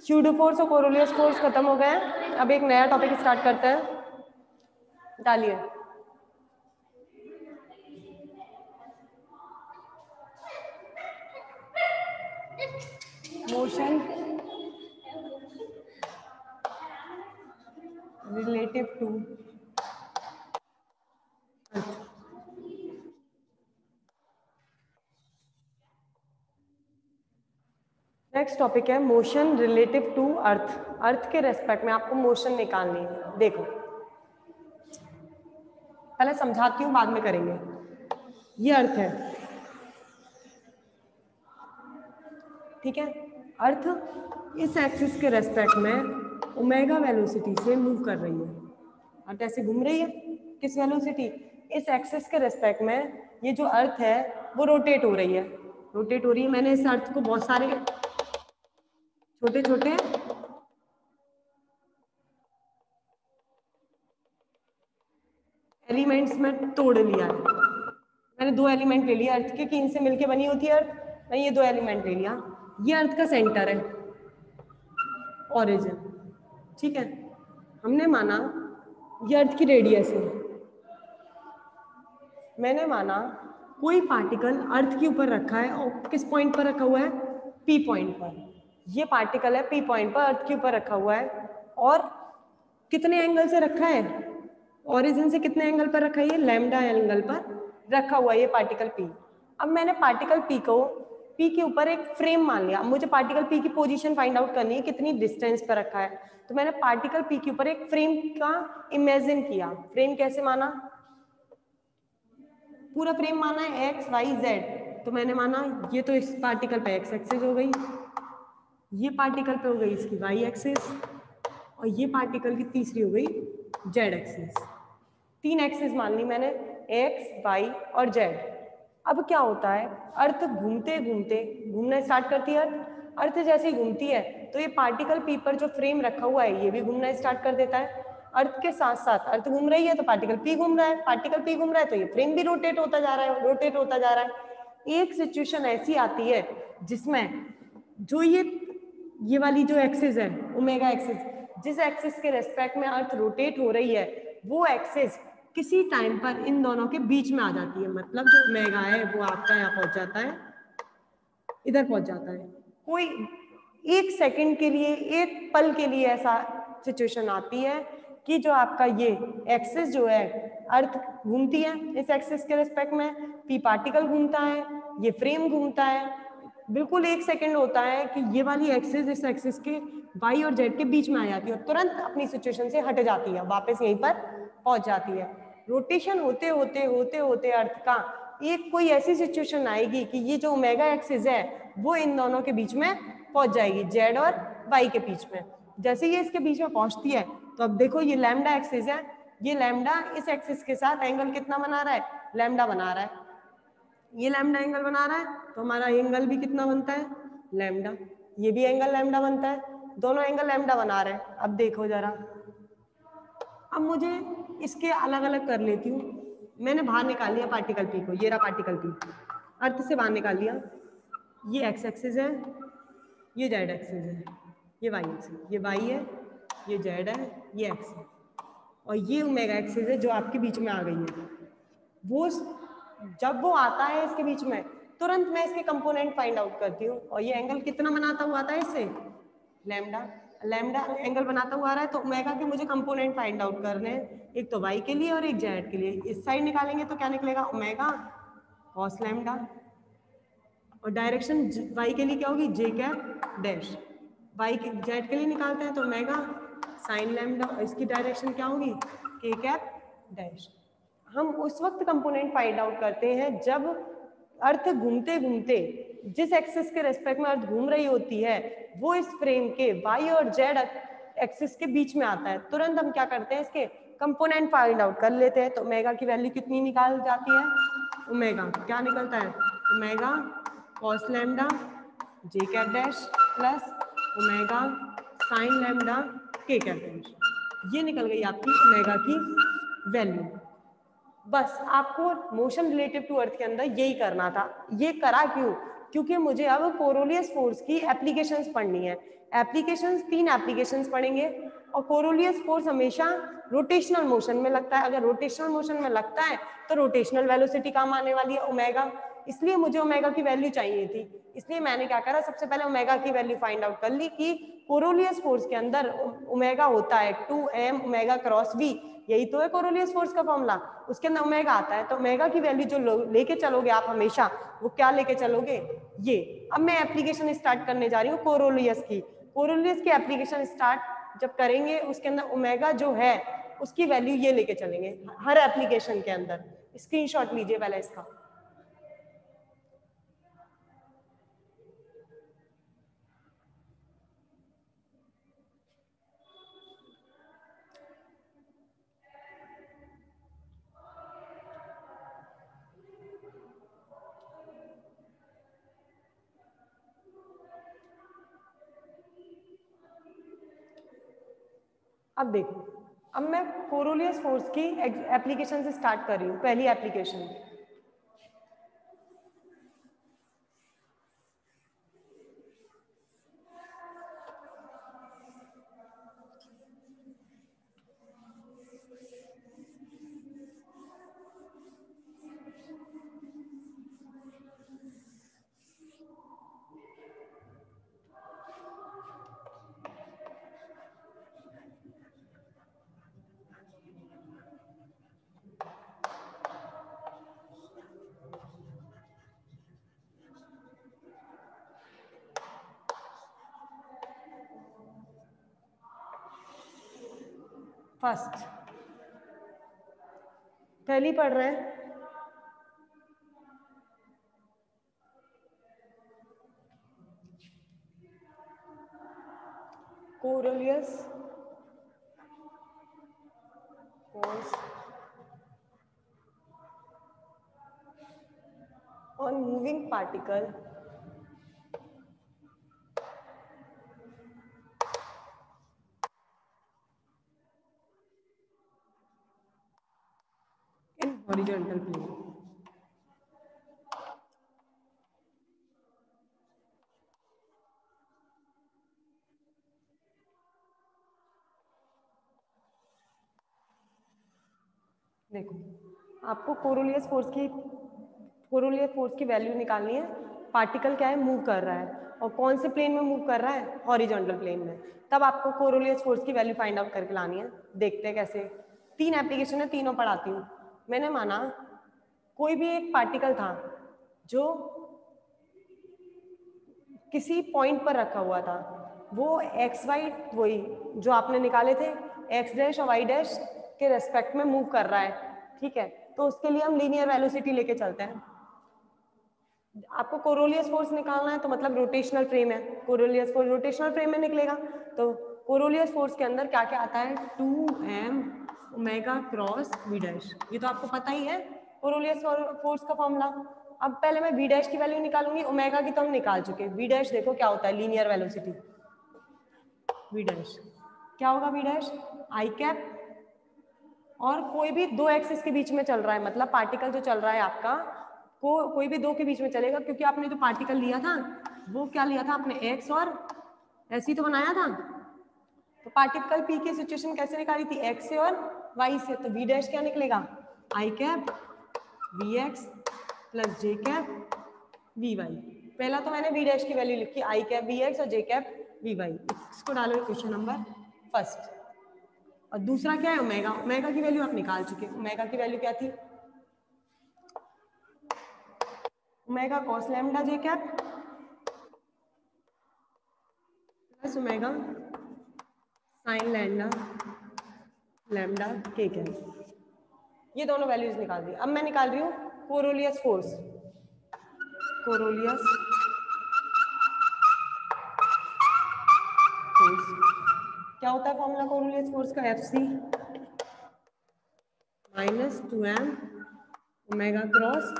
Pseudo force और Coriolis force खत्म हो गए हैं। अब एक नया टॉपिक स्टार्ट करते हैं। डालिए। Motion relative to next topic है motion relative to earth. Earth के रेस्पेक्ट में आपको मोशन निकालनी है। देखो पहले समझाती हूँ, बाद में करेंगे। ये अर्थ है, ठीक है। अर्थ इस एक्सिस के रेस्पेक्ट में ओमेगा वेलोसिटी से मूव कर रही है। अर्थ ऐसे घूम रही है, किस वेलोसिटी? इस एक्सिस के रेस्पेक्ट में ये जो अर्थ है वो रोटेट हो रही है। रोटेट हो रही है। मैंने इस अर्थ को बहुत सारे छोटे छोटे एलिमेंट्स में तोड़ लिया है। मैंने 2 एलिमेंट ले लिया अर्थ के कि इनसे मिलके बनी होती है अर्थ। मैंने ये 2 एलिमेंट ले लिया। ये अर्थ का सेंटर है, ओरिजिन, ठीक है। हमने माना ये अर्थ की रेडियस है। मैंने माना कोई पार्टिकल अर्थ के ऊपर रखा है और किस पॉइंट पर रखा हुआ है? पी पॉइंट पर। ये पार्टिकल है पी पॉइंट पर अर्थ के ऊपर रखा हुआ है और कितने एंगल से रखा है? ओरिजिन से कितने एंगल पर रखा है? ये लैम्डा एंगल पर रखा हुआ है ये पार्टिकल पी। अब मैंने पार्टिकल पी को पी के ऊपर एक फ्रेम मान लिया। अब मुझे पार्टिकल पी की पोजीशन फाइंड आउट करनी है, कितनी डिस्टेंस पर रखा है। तो मैंने पार्टिकल पी के ऊपर एक फ्रेम का इमेजिन किया। फ्रेम कैसे माना? पूरा फ्रेम माना है एक्स वाई जेड। तो मैंने माना ये तो इस पार्टिकल पे एक्स एक्सिस हो गई, ये पार्टिकल पे हो गई इसकी वाई एक्सिस, और ये पार्टिकल की तीसरी हो गई जेड एक्सिस। 3 एक्सिस मान ली मैंने, एक्स वाई और जेड। अब क्या होता है, अर्थ घूमते घूमते घूमना स्टार्ट करती है। अर्थ जैसे ही घूमती है तो ये पार्टिकल पी पर जो फ्रेम रखा हुआ है ये भी घूमना स्टार्ट कर देता है। अर्थ के साथ साथ अर्थ घूम रही है तो पार्टिकल पी घूम रहा है, पार्टिकल पी घूम रहा है तो ये फ्रेम भी रोटेट होता जा रहा है, रोटेट होता जा रहा है। एक सिचुएशन ऐसी आती है जिसमें जो ये वाली जो एक्सिस है ओमेगा एक्सिस, जिस एक्सिस के रेस्पेक्ट में अर्थ रोटेट हो रही है वो एक्सिस किसी टाइम पर इन दोनों के बीच में आ जाती है। मतलब जो ओमेगा है वो आपका यहाँ पहुंच जाता है, इधर पहुंच जाता है। कोई 1 सेकंड के लिए, 1 पल के लिए ऐसा सिचुएशन आती है कि जो आपका ये एक्सिस जो है, अर्थ घूमती है इस एक्सिस के रिस्पेक्ट में, पी पार्टिकल घूमता है, ये फ्रेम घूमता है। बिल्कुल 1 सेकंड होता है कि ये वाली एक्सिस इस एक्सिस के वाई और जेड के बीच में आ जाती है और तुरंत अपनी सिचुएशन से हट जाती है, वापस यहीं पर पहुंच जाती है। रोटेशन होते होते होते होते अर्थ का एक कोई ऐसी सिचुएशन आएगी कि ये जो ओमेगा एक्सिस है वो इन दोनों के बीच में पहुंच जाएगी, जेड और वाई के बीच में। जैसे ये इसके बीच में पहुंचती है तो अब देखो ये लैम्डा एक्सिस है, ये लैम्डा इस एक्सिस के साथ एंगल कितना बना रहा है? लैम्डा बना रहा है। ये लैम्डा एंगल बना रहा है तो हमारा एंगल भी कितना बनता है? लैम्डा। ये भी एंगल लैम्डा बनता है, दोनों एंगल लैम्डा बना रहे हैं। अब देखो जरा, अब मुझे इसके अलग अलग कर लेती हूँ। मैंने बाहर निकाल लिया पार्टिकल पी को, ये रहा पार्टिकल पी, अर्थ से बाहर निकाल लिया। ये एक्स एक्सिस है, ये जेड एक्सिस है, ये वाई एक्सिस, ये वाई है, ये जेड है, ये एक्स है, और ये ओमेगा एक्सिस है जो आपके बीच में आ गई है। वो जब वो आता है इसके बीच में तुरंत मैं इसके कंपोनेंट फाइंड आउट करती हूँ और ये एंगल कितना बनाता हुआ आता है इससे? लैम्डा। लैम्डा एंगल बनाता हुआ आ रहा है तो ओमेगा के मुझे कंपोनेंट फाइंड आउट करने हैं, एक तो वाई के लिए और एक जेड के लिए। इस साइड निकालेंगे तो क्या निकलेगा? ओमेगा कॉस लैम्डा, और डायरेक्शन वाई के लिए क्या होगी? जे कैप डैश। वाई के जेड के लिए निकालते हैं तो ओमेगा साइन लैम्डा, और इसकी डायरेक्शन क्या होगी? के कैप डैश। हम उस वक्त कंपोनेंट फाइंड आउट करते हैं जब अर्थ घूमते घूमते जिस एक्सिस के रेस्पेक्ट में अर्थ घूम रही होती है वो इस फ्रेम के वाई और जेड एक्सिस के बीच में आता है। तुरंत हम क्या करते हैं? इसके कंपोनेंट फाइंड आउट कर लेते हैं। तो ओमेगा की वैल्यू कितनी निकाल जाती है? ओमेगा क्या निकलता है? Omega cos lambda J cap dash plus omega sine lambda K cap dash. ये निकल गई आपकी ओमेगा की वैल्यू। बस आपको मोशन रिलेटिव टू अर्थ के अंदर यही करना था। ये करा क्यों? क्योंकि मुझे अब कोरोलियस फोर्स की एप्लीकेशंस पढ़नी है। एप्लीकेशंस, 3 एप्लीकेशंस पढ़ेंगे। और कोरोलियस फोर्स हमेशा रोटेशनल मोशन में लगता है। अगर रोटेशनल मोशन में लगता है तो रोटेशनल वेलोसिटी काम आने वाली है ओमेगा, इसलिए मुझे ओमेगा की वैल्यू चाहिए थी। इसलिए मैंने क्या करा, सबसे पहले ओमेगा की वैल्यू फाइंड आउट कर ली कि कोरोलियस फोर्स के अंदर ओमेगा होता है 2m ओमेगा क्रॉस v, यही तो है कोरोलियस फोर्स का फॉर्मूला। उसके अंदर ओमेगा आता है, तो ओमेगा की वैल्यू जो लेके चलोगे आप हमेशा, वो क्या लेके चलोगे, ये। अब मैं एप्लीकेशन स्टार्ट करने जा रही हूँ कोरोलियस की। कोरोलियस की एप्लीकेशन स्टार्ट जब करेंगे, उसके अंदर ओमेगा जो है उसकी वैल्यू ये लेके चलेंगे हर एप्लीकेशन के अंदर। स्क्रीनशॉट लीजिए पहले इसका। अब देखो, अब मैं कोरोलियस फोर्स की एप्लीकेशन से स्टार्ट कर रही हूँ। पहली एप्लीकेशन, फर्स्ट पहली पढ़ रहे हैं। Coriolis force on moving particle in horizontal plane. देखो, आपको कोरोलियस फोर्स की वैल्यू निकालनी है। पार्टिकल क्या है, मूव कर रहा है, और कौन से प्लेन में मूव कर रहा है, हॉरिजॉन्टल प्लेन में। तब आपको कोरोलियस फोर्स की वैल्यू फाइंड आउट करके लानी है। देखते हैं कैसे। 3 एप्लीकेशन है, तीनों पढ़ाती हूँ। मैंने माना कोई भी एक पार्टिकल था जो किसी पॉइंट पर रखा हुआ था, वो एक्स वाई, वही जो आपने निकाले थे, एक्स डैश और वाई डैश के रेस्पेक्ट में मूव कर रहा है, ठीक है। तो उसके लिए हम लीनियर वेलोसिटी लेके चलते हैं। आपको कोरोलियस फोर्स निकालना है तो मतलब रोटेशनल फ्रेम है, कोरोलियस फोर्स रोटेशनल फ्रेम में निकलेगा। तो कोरोलियस फोर्स के अंदर क्या क्या आता है, 2m omega cross v dash, ये तो आपको पता ही है कोरोलियस फोर्स का फॉर्मूला। अब पहले मैं v डैश की वैल्यू निकालूंगी। ओमेगा की तो हम निकाल चुके। v डैश देखो क्या होता है, लीनियर वेलोसिटी। v डैश क्या होगा, v डैश आई कैप, और कोई भी दो एक्सिस के बीच में चल रहा है, मतलब पार्टिकल जो चल रहा है आपका कोई भी दो के बीच में चलेगा, क्योंकि आपने जो पार्टिकल लिया था वो क्या लिया था आपने, एक्स और ऐसे ही तो बनाया था। तो पार्टिकल पी की सिचुएशन कैसे निकाली थी, एक्स से और वाई से। तो वी डैश क्या निकलेगा, I cap V X plus J cap V Y. पहला तो मैंने वी डैश की वैल्यू लिखी, आई कैप वी एक्स और जे कैप वी वाई। इसको डालो क्वेश्चन नंबर फर्स्ट। और दूसरा क्या है, ओमेगा। ओमेगा की वैल्यू आप निकाल चुके। ओमेगा की वैल्यू क्या थी, omega cos lambda J cap plus omega sine lambda lambda K cap. ये दोनों वैल्यूज निकाल दी। अब मैं निकाल रही हूँ कोरोलियस फोर्स। कोरोलियस फोर्स क्या होता है फॉर्मूला कोरोलियस फोर्स का, F C minus 2m omega cross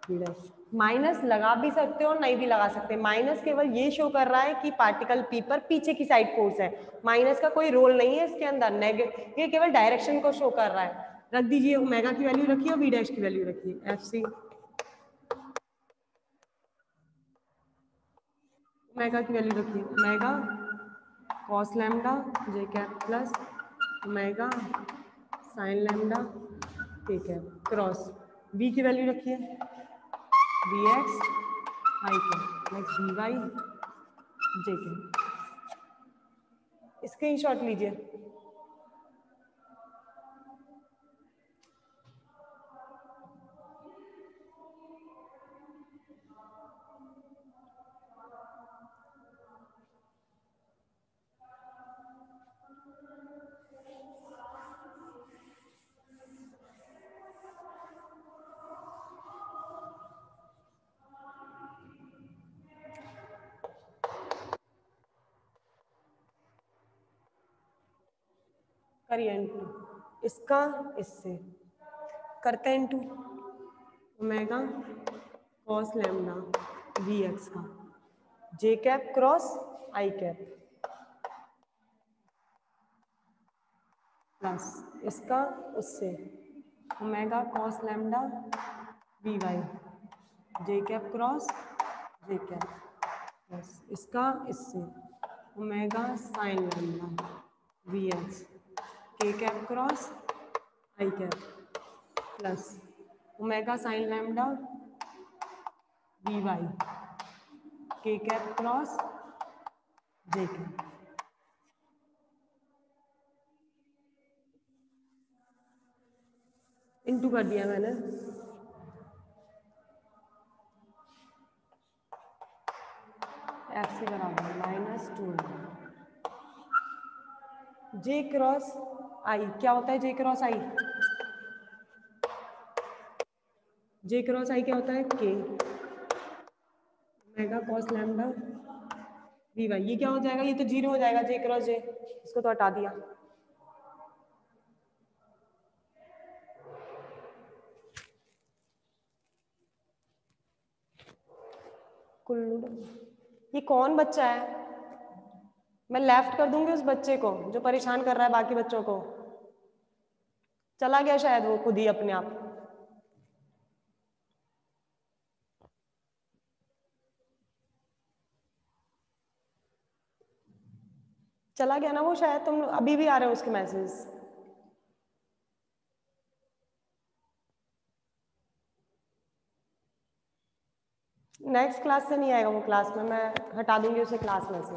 v dash. Minus लगा भी सकते हो और नहीं भी लगा सकते। माइनस केवल ये शो कर रहा है कि पार्टिकल पी पर पीछे की साइड फोर्स है। माइनस का कोई रोल नहीं है इसके अंदर, नेगेटिव, ये केवल डायरेक्शन को शो कर रहा है। रख दीजिए, ओमेगा की वैल्यू रखिए और वी डैश की वैल्यू रखिए, एफ सी ओमेगा की वैल्यू रखिए, omega cos lambda J cap plus omega sine lambda K cap cross B की वैल्यू रखिए, B X I cap plus B Y J cap. Screenshot लीजिए। करिए into, इसका इससे करते हैं into omega cos lambda we X का J cap cross I cap plus इसका उससे omega cos lambda we Y J cap cross J cap plus इसका इससे omega sine lambda we x के cap cross I cap plus omega sine lambda we Y K cap cross J cap. Into कर दिया मैंने, F C बराबर -2 जे cross आई। क्या होता है जे क्रॉस आई? जे क्रॉस आई क्या होता है? K omega cos lambda we y. ये क्या हो जाएगा? ये तो 0 हो जाएगा, जे क्रॉस जे, इसको तो हटा दिया। कुल्लू, ये कौन बच्चा है? मैं लेफ्ट कर दूंगी उस बच्चे को जो परेशान कर रहा है बाकी बच्चों को। चला गया शायद वो खुद ही अपने आप। चला गया ना वो शायद, तुम अभी भी आ रहे हो उसके मैसेज। नेक्स्ट क्लास से नहीं आएगा वो क्लास में, मैं हटा दूंगी उसे क्लास में से।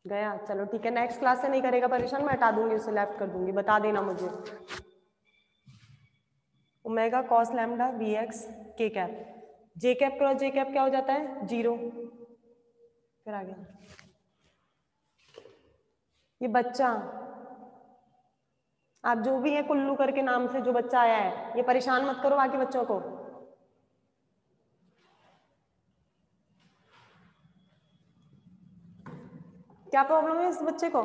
गया, चलो ठीक है, नेक्स्ट क्लास से नहीं करेगा परेशान, मैं हटा दूंगी उसे, लेफ्ट कर दूंगी, बता देना मुझे। Omega cos lambda we x के कैप, जे कैप क्रॉस जे कैप क्या हो जाता है? 0। फिर आ गया ये बच्चा, आप जो भी है कुल्लू करके नाम से जो बच्चा आया है, ये परेशान मत करो बाकी बच्चों को। क्या प्रॉब्लम है इस बच्चे को?